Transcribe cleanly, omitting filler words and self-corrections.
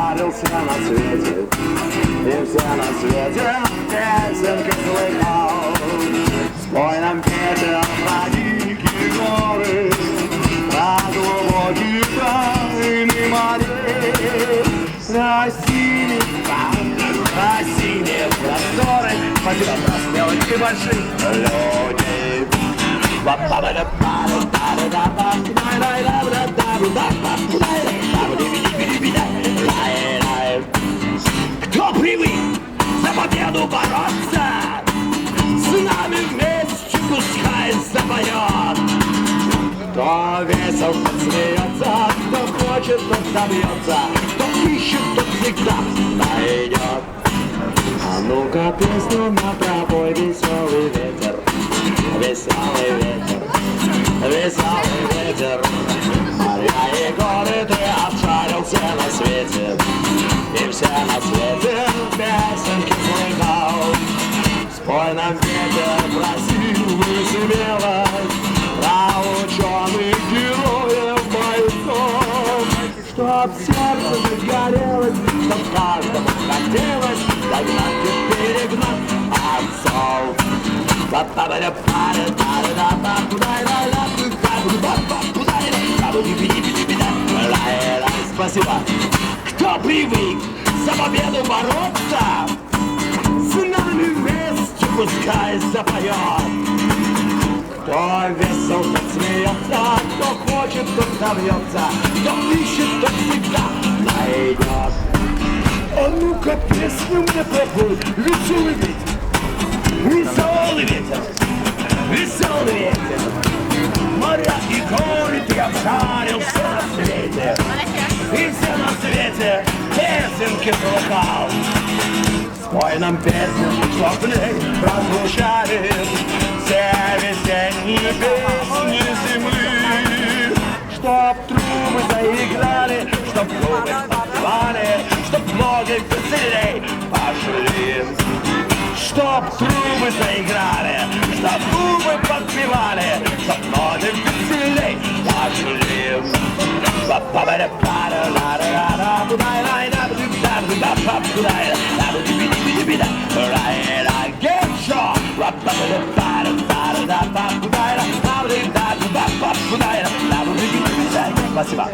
обшарился на свете, и все на свете песенки слыхал. Спой нам, ветер, про дикие горы, про глубокие тайны морей, про синие просторы, пойдем рассмелых и больших людей. Кто привык за победу бороться, с нами вместе пускай запоет. Кто весел, тот смеется, кто хочет, тот добьется, кто ищет, тот всегда найдет. А ну-ка песню на пробой, веселый ветер, веселый ветер, веселый ветер. Моря и горы ты обшарился на свете, и все на свете песенки слыхал. Спой нам, ветер, про силу и смелость, про ученых героев бойцов, чтоб сердце загорелось, чтоб каждому хотелось догнать и перегнать отцов. Спасибо. Кто привык за победу бороться, с нами вместе пускай запоет. Кто весел, тот смеется, кто хочет, тот добьется, кто ищет, тот всегда найдет. А ну-ка песню мне попой, веселый ветер, веселый ветер, веселый ветер. Моря и горы ты обшарился на свете, и все на свете песенки слыхал. Спой нам песню, чтоб в ней прозвучали все весенние песни земли. Чтоб трубы заиграли, чтоб трубы подпевали, чтоб ноги веселей пошли. Чтоб трубы заиграли, чтоб трубы подпевали, чтоб ноги веселей пошли. Спасибо.